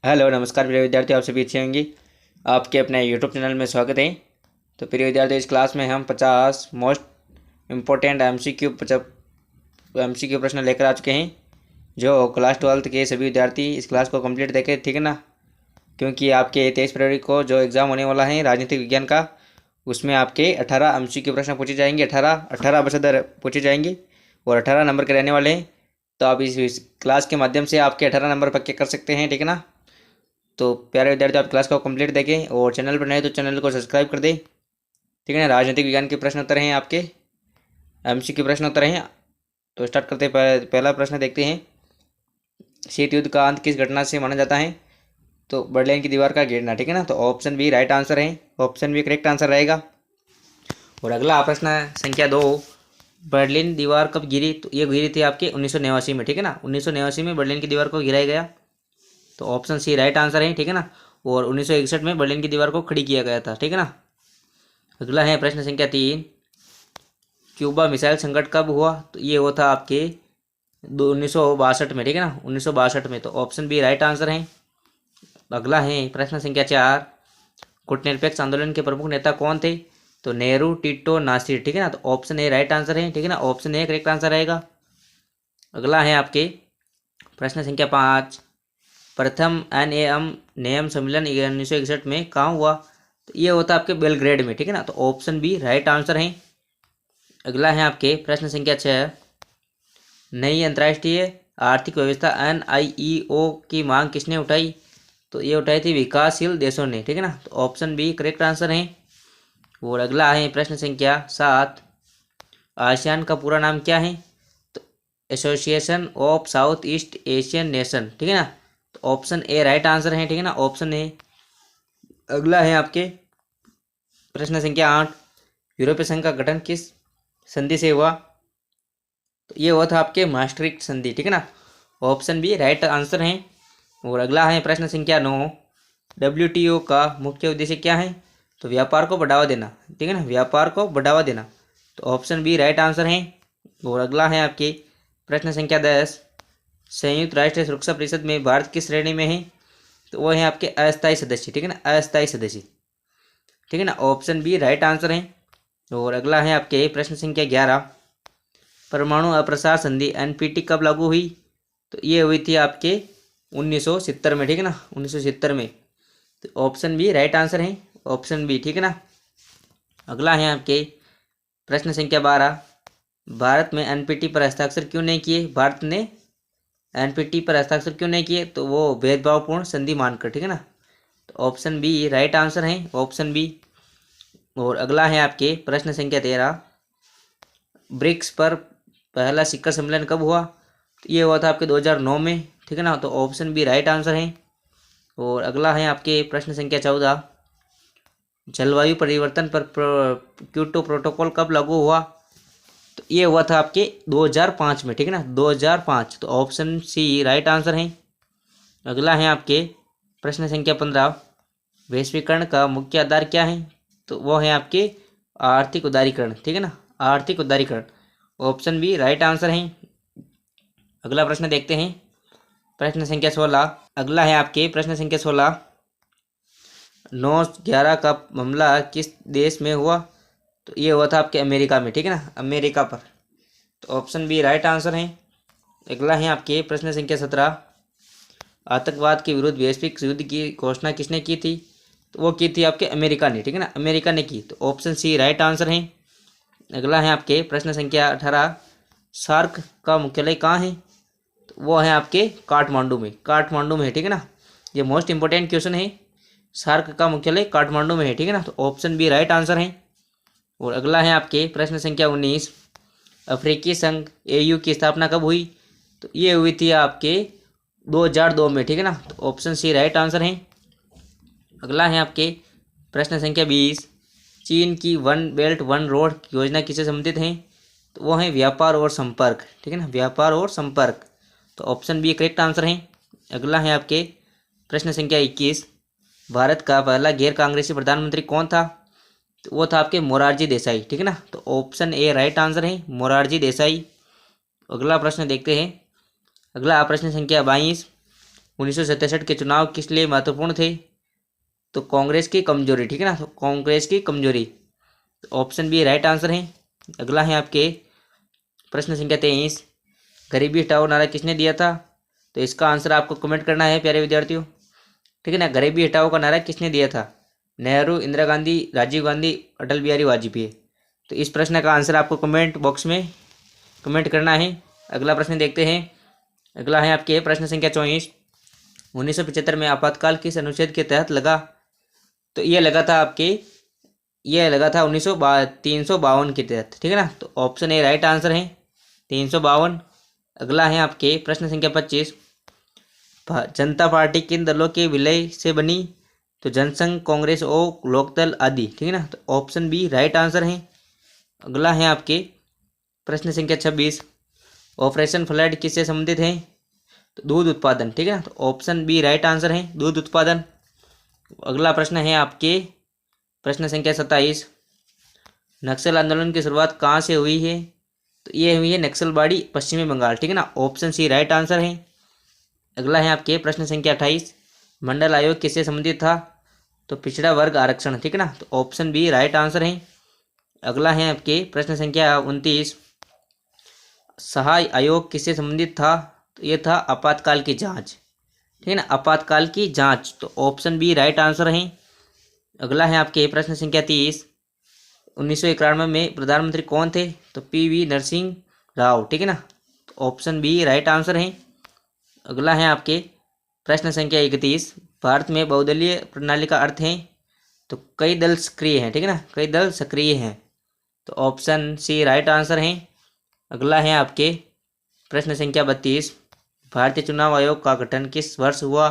Hello नमस्कार प्रिय विद्यार्थी, आप सभी अच्छे होंगे। आपके अपने यूट्यूब चैनल में स्वागत है। तो प्रिय विद्यार्थी, इस क्लास में हम 50 मोस्ट इम्पोर्टेंट एमसीक्यू प्रश्न लेकर आ चुके हैं, जो क्लास 12th के सभी विद्यार्थी इस क्लास को कंप्लीट देखें, ठीक है ना। क्योंकि आपके 23 फरवरी को जो एग्ज़ाम होने वाला है राजनीतिक विज्ञान का, उसमें आपके 18 एमसीक्यू प्रश्न पूछे जाएंगे। 18 बशद पूछे जाएंगे और 18 नंबर के रहने वाले हैं। तो आप इस क्लास के माध्यम से आपके 18 नंबर पक्के कर सकते हैं, ठीक है ना। तो प्यारे विद्यार्थी, आप क्लास को कंप्लीट देखें और चैनल पर नए तो चैनल को सब्सक्राइब कर दें, ठीक है ना। राजनीतिक विज्ञान के प्रश्न उत्तर हैं, आपके एमसीक्यू प्रश्न उत्तर हैं। तो स्टार्ट करते हैं। पहला प्रश्न देखते हैं। शीत युद्ध का अंत किस घटना से माना जाता है? तो बर्लिन की दीवार का गिरना, ठीक है ना। तो ऑप्शन बी राइट आंसर है, ऑप्शन बी करेक्ट आंसर रहेगा। और अगला प्रश्न संख्या 2, बर्लिन दीवार कब गिरी? तो ये गिरी थी आपके 1989 में, ठीक है ना। 1989 में बर्लिन की दीवार को गिराया गया। तो ऑप्शन सी राइट आंसर है, ठीक है ना। और 1961 में बर्लिन की दीवार को खड़ी किया गया था, ठीक है ना। अगला है प्रश्न संख्या 3, क्यूबा मिसाइल संकट कब हुआ? तो ये हुआ था आपके 1962 में, ठीक है ना, 1962 में। तो ऑप्शन बी राइट आंसर है। अगला है प्रश्न संख्या 4, गुटनिरपेक्ष आंदोलन के प्रमुख नेता कौन थे? तो नेहरू, टिटो, नासिर, ठीक है ना। तो ऑप्शन ए राइट आंसर है, ठीक है ना, ऑप्शन ए करेक्ट आंसर रहेगा। अगला है आपके प्रश्न संख्या 5, प्रथम NAM नियम सम्मेलन 1961 में कहाँ हुआ? तो ये होता है आपके बेलग्रेड में, ठीक है ना। तो ऑप्शन बी राइट आंसर है। अगला है आपके प्रश्न संख्या 6, नई अंतर्राष्ट्रीय आर्थिक व्यवस्था NIEO की मांग किसने उठाई? तो ये उठाई थी विकासशील देशों ने, ठीक है ना। तो ऑप्शन बी करेक्ट आंसर है। और अगला है प्रश्न संख्या 7, आसियान का पूरा नाम क्या है? तो association of south east Asian nation, ठीक है ना। तो ऑप्शन ए राइट आंसर है, ठीक है ना, ऑप्शन ए। अगला है आपके प्रश्न संख्या 8, यूरोपीय संघ का गठन किस संधि से हुआ? तो ये हुआ था आपके maastricht संधि, ठीक है ना, ऑप्शन बी राइट आंसर है। और अगला है प्रश्न संख्या 9, WTO का मुख्य उद्देश्य क्या है? तो व्यापार को बढ़ावा देना, ठीक है ना, व्यापार को बढ़ावा देना। तो ऑप्शन बी राइट आंसर है। और अगला है आपके प्रश्न संख्या 10, संयुक्त राष्ट्र सुरक्षा परिषद में भारत किस श्रेणी में है? तो वो है आपके अस्थायी सदस्य, ठीक है ना, अस्थायी सदस्य, ठीक है ना, ऑप्शन बी राइट आंसर है। और अगला है आपके प्रश्न संख्या 11, परमाणु अप्रसार संधि NPT कब लागू हुई? तो ये हुई थी आपके 1970 में, ठीक है ना, 1970 में। तो ऑप्शन बी राइट आंसर है, ऑप्शन बी, ठीक है ना। अगला है आपके प्रश्न संख्या 12, भारत में NPT पर हस्ताक्षर क्यों नहीं किए? भारत ने NPT पर हस्ताक्षर क्यों नहीं किए? तो वो भेदभावपूर्ण संधि मानकर, ठीक है ना। तो ऑप्शन बी राइट आंसर है, ऑप्शन बी। और अगला है आपके प्रश्न संख्या 13, ब्रिक्स पर पहला शिखर सम्मेलन कब हुआ? तो ये हुआ था आपके 2009 में, ठीक है ना। तो ऑप्शन बी राइट आंसर है। और अगला है आपके प्रश्न संख्या 14, जलवायु परिवर्तन पर क्योटो प्रोटोकॉल कब लागू हुआ? तो ये हुआ था आपके 2005 में, ठीक है ना, 2005। तो ऑप्शन सी राइट आंसर है। अगला है आपके प्रश्न संख्या 15, वैश्वीकरण का मुख्य आधार क्या है? तो वो है आपके आर्थिक उदारीकरण, ठीक है ना, आर्थिक उदारीकरण, ऑप्शन बी राइट आंसर है। अगला प्रश्न देखते हैं, प्रश्न संख्या 16। अगला है आपके प्रश्न संख्या 16, 9/11 का हमला किस देश में हुआ? तो ये हुआ था आपके अमेरिका में, ठीक है ना, अमेरिका पर। तो ऑप्शन बी राइट आंसर है। अगला है आपके प्रश्न संख्या 17, आतंकवाद के विरुद्ध वैश्विक युद्ध की घोषणा किसने की थी? तो वो की थी आपके अमेरिका ने, ठीक है ना, अमेरिका ने की। तो ऑप्शन सी राइट आंसर है। अगला है आपके प्रश्न संख्या 18, सार्क का मुख्यालय कहाँ है? तो वो है आपके काठमांडू में, काठमांडू में है, ठीक है ना। ये मोस्ट इंपॉर्टेंट क्वेश्चन है, सार्क का मुख्यालय काठमांडू में है, ठीक है ना। तो ऑप्शन बी राइट आंसर है। और अगला है आपके प्रश्न संख्या 19, अफ्रीकी संघ AU की स्थापना कब हुई? तो ये हुई थी आपके 2002 में, ठीक है ना। तो ऑप्शन सी राइट आंसर है। अगला है आपके प्रश्न संख्या 20, चीन की वन बेल्ट वन रोड योजना किससे संबंधित है? तो वो है व्यापार और संपर्क, ठीक है ना, व्यापार और संपर्क। तो ऑप्शन बी करेक्ट आंसर है। अगला है आपके प्रश्न संख्या 21, भारत का पहला गैर कांग्रेसी प्रधानमंत्री कौन था? तो वो था आपके मोरारजी देसाई, ठीक है ना। तो ऑप्शन ए राइट आंसर है, मोरारजी देसाई। अगला प्रश्न देखते हैं। अगला प्रश्न संख्या 22, 1967 के चुनाव किस लिए महत्वपूर्ण थे? तो कांग्रेस की कमजोरी, ठीक है ना, तो कांग्रेस की कमजोरी, तो ऑप्शन बी राइट आंसर है। अगला है आपके प्रश्न संख्या 23, गरीबी हटाओ नारा किसने दिया था? तो इसका आंसर आपको कमेंट करना है प्यारे विद्यार्थियों, ठीक है ना। गरीबी हटाओ का नारा किसने दिया था? नेहरू, इंदिरा गांधी, राजीव गांधी, अटल बिहारी वाजपेयी। तो इस प्रश्न का आंसर आपको कमेंट बॉक्स में कमेंट करना है। अगला प्रश्न देखते हैं। अगला है आपके प्रश्न संख्या 24, 1975 में आपातकाल किस अनुच्छेद के तहत लगा? तो ये लगा था आपके, ये लगा था 352 के तहत, ठीक है ना। तो ऑप्शन ए राइट आंसर है 352। अगला है आपके प्रश्न संख्या 25, जनता पार्टी किन दलों के विलय से बनी? तो जनसंघ, कांग्रेस और लोकदल आदि, ठीक है ना। तो ऑप्शन बी राइट आंसर है। अगला है आपके प्रश्न संख्या 26, ऑपरेशन फ्लड किससे संबंधित है? तो दूध उत्पादन, ठीक है ना। तो ऑप्शन बी राइट आंसर है, दूध उत्पादन। अगला प्रश्न है आपके प्रश्न संख्या 27, नक्सल आंदोलन की शुरुआत कहाँ से हुई है? तो ये हुई है नक्सलबाड़ी, पश्चिमी बंगाल, ठीक है ना। ऑप्शन सी राइट आंसर है। अगला है आपके प्रश्न संख्या 28, मंडल आयोग किससे संबंधित था? तो पिछड़ा वर्ग आरक्षण, ठीक है ना। तो ऑप्शन बी राइट आंसर है। अगला है आपके प्रश्न संख्या 29, सहाय आयोग किससे संबंधित था? तो ये था आपातकाल की जांच, ठीक है ना, आपातकाल की जांच। तो ऑप्शन बी राइट आंसर है। अगला है आपके प्रश्न संख्या 30, 1991 में प्रधानमंत्री कौन थे? तो पीवी नरसिंह राव, ठीक है ना। तो ऑप्शन बी राइट आंसर है। अगला है आपके प्रश्न संख्या 31, भारत में बहुदलीय प्रणाली का अर्थ है? तो कई दल सक्रिय हैं, ठीक है ना, कई दल सक्रिय हैं। तो ऑप्शन सी राइट आंसर है। अगला है आपके प्रश्न संख्या 32, भारतीय चुनाव आयोग का गठन किस वर्ष हुआ?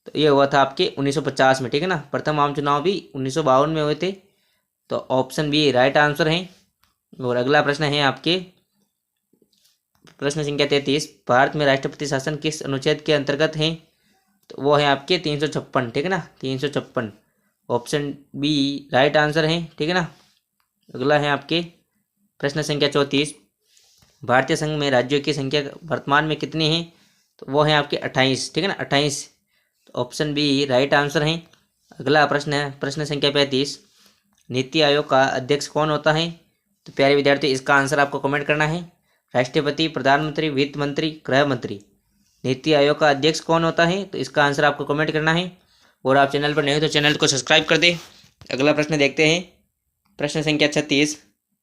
तो ये हुआ था आपके 1950 में, ठीक है ना। प्रथम आम चुनाव भी 1952 में हुए थे। तो ऑप्शन बी राइट आंसर है। और अगला प्रश्न है आपके प्रश्न संख्या 33, भारत में राष्ट्रपति शासन किस अनुच्छेद के अंतर्गत है? तो वो है आपके 356, ठीक है ना, 356। ऑप्शन बी राइट आंसर है, ठीक है ना। अगला है आपके प्रश्न संख्या 34, भारतीय संघ में राज्यों की संख्या वर्तमान में कितनी है? तो वो है आपके 28, ठीक है ना, 28। तो ऑप्शन बी राइट आंसर है। अगला प्रश्न है प्रश्न संख्या 35, नीति आयोग का अध्यक्ष कौन होता है? तो प्यारे विद्यार्थी इसका आंसर आपको कमेंट करना है। राष्ट्रपति, प्रधानमंत्री, वित्त मंत्री, गृह मंत्री। नीति आयोग का अध्यक्ष कौन होता है? तो इसका आंसर आपको कमेंट करना है। और आप चैनल पर नए हो तो चैनल को सब्सक्राइब कर दे। अगला प्रश्न देखते हैं। प्रश्न संख्या 36,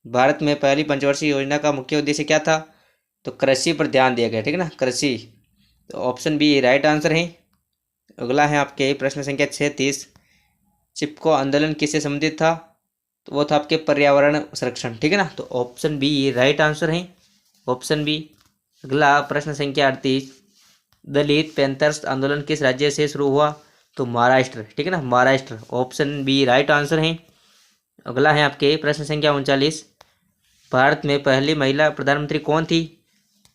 भारत में पहली पंचवर्षीय योजना का मुख्य उद्देश्य क्या था? तो कृषि पर ध्यान दिया गया, ठीक है ना, कृषि। तो ऑप्शन बी राइट आंसर है। अगला है आपके प्रश्न संख्या 36, चिपको आंदोलन किससे संबंधित था? तो वो था आपके पर्यावरण संरक्षण, ठीक है ना। तो ऑप्शन बी राइट आंसर है, ऑप्शन बी। अगला प्रश्न संख्या 38, दलित पैंथर्स आंदोलन किस राज्य से शुरू हुआ? तो महाराष्ट्र, ठीक है ना, Maharashtra. Option B right answer है। अगला है आपके प्रश्न संख्या 39, भारत में पहली महिला प्रधानमंत्री कौन थी?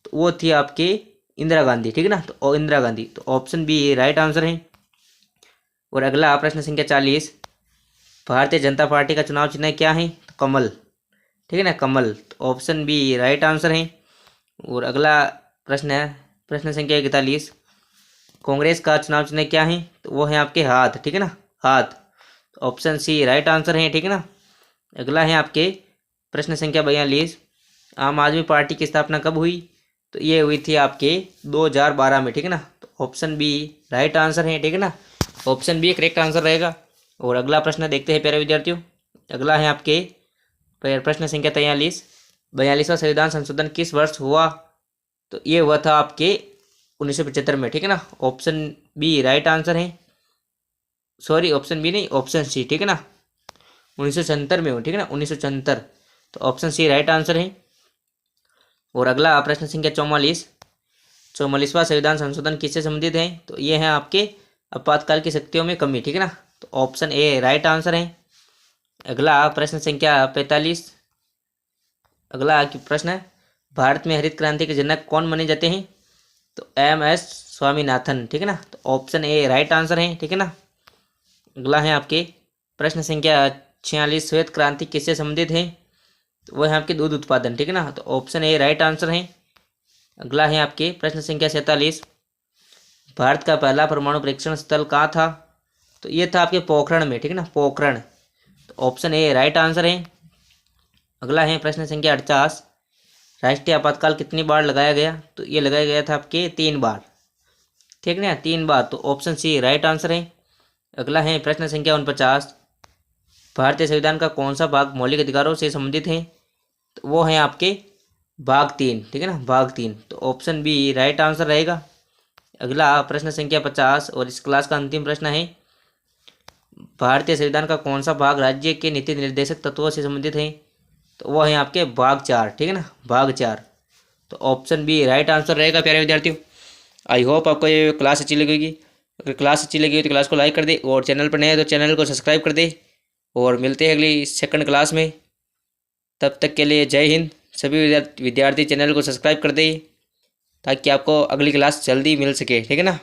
तो वो थी आपके इंदिरा गांधी, ठीक है ना। तो इंदिरा गांधी। तो ऑप्शन बी राइट आंसर है। और अगला प्रश्न संख्या 40, भारतीय जनता पार्टी का चुनाव चिन्ह क्या है? तो कमल, ठीक है ना, कमल। तो ऑप्शन बी राइट आंसर है। और अगला प्रश्न है प्रश्न संख्या 41, कांग्रेस का चुनाव चिन्ह क्या है? तो वो है आपके हाथ, ठीक है ना, हाथ। तो ऑप्शन सी राइट आंसर है, ठीक है ना। अगला है आपके प्रश्न संख्या 42, आम आदमी पार्टी की स्थापना कब हुई? तो ये हुई थी आपके 2012 में, ठीक है ना। तो ऑप्शन बी राइट आंसर है, ठीक है ना, ऑप्शन बी करेक्ट आंसर रहेगा। और अगला प्रश्न देखते हैं प्यारे विद्यार्थियों। अगला है आपके प्रश्न संख्या 43, 42वां संविधान संशोधन किस वर्ष हुआ? तो ये हुआ था आपके 1975 में, ठीक है ना। ऑप्शन बी राइट आंसर है। सॉरी, ऑप्शन बी नहीं, ऑप्शन सी, ठीक है ना, 1974 में हो, ठीक है ना, 1974। तो ऑप्शन सी राइट आंसर है। और अगला प्रश्न संख्या 44, 44वां संविधान संशोधन किससे संबंधित है? तो ये है आपके आपातकाल की शक्तियों में कमी, ठीक है ना। तो ऑप्शन ए राइट आंसर है। अगला प्रश्न संख्या 45, अगला प्रश्न है, भारत में हरित क्रांति के जनक कौन माने जाते हैं? तो MS स्वामीनाथन, ठीक है ना। तो ऑप्शन ए राइट आंसर है, ठीक है ना। अगला है आपके प्रश्न संख्या 46, श्वेत क्रांति किससे संबंधित है? तो वह है आपके दूध उत्पादन, ठीक है ना। तो ऑप्शन ए राइट आंसर है। अगला है आपके प्रश्न संख्या 47, भारत का पहला परमाणु परीक्षण स्थल कहाँ था? तो ये था आपके पोखरण में, ठीक है ना, पोखरण। तो ऑप्शन ए राइट आंसर है। अगला है प्रश्न संख्या 48, राष्ट्रीय आपातकाल कितनी बार लगाया गया? तो ये लगाया गया था आपके 3 बार, ठीक है ना, 3 बार। तो ऑप्शन सी राइट आंसर है। अगला है प्रश्न संख्या 49, भारतीय संविधान का कौन सा भाग मौलिक अधिकारों से संबंधित है? तो वो है आपके भाग 3, ठीक है ना, भाग 3। तो ऑप्शन बी राइट आंसर रहेगा। अगला प्रश्न संख्या 50 और इस क्लास का अंतिम प्रश्न है, भारतीय संविधान का कौन सा भाग राज्य के नीति निर्देशक तत्वों से संबंधित है? तो वो है आपके भाग 4, ठीक है ना, भाग 4। तो ऑप्शन बी राइट आंसर रहेगा प्यारे विद्यार्थियों। आई होप आपको ये क्लास अच्छी लगेगी। अगर क्लास अच्छी लगी हो तो क्लास को लाइक कर दे, और चैनल पर नए हैं तो चैनल को सब्सक्राइब कर दे। और मिलते हैं अगली सेकंड क्लास में। तब तक के लिए जय हिंद। सभी विद्यार्थी चैनल को सब्सक्राइब कर दे ताकि आपको अगली क्लास जल्दी मिल सके, ठीक है ना।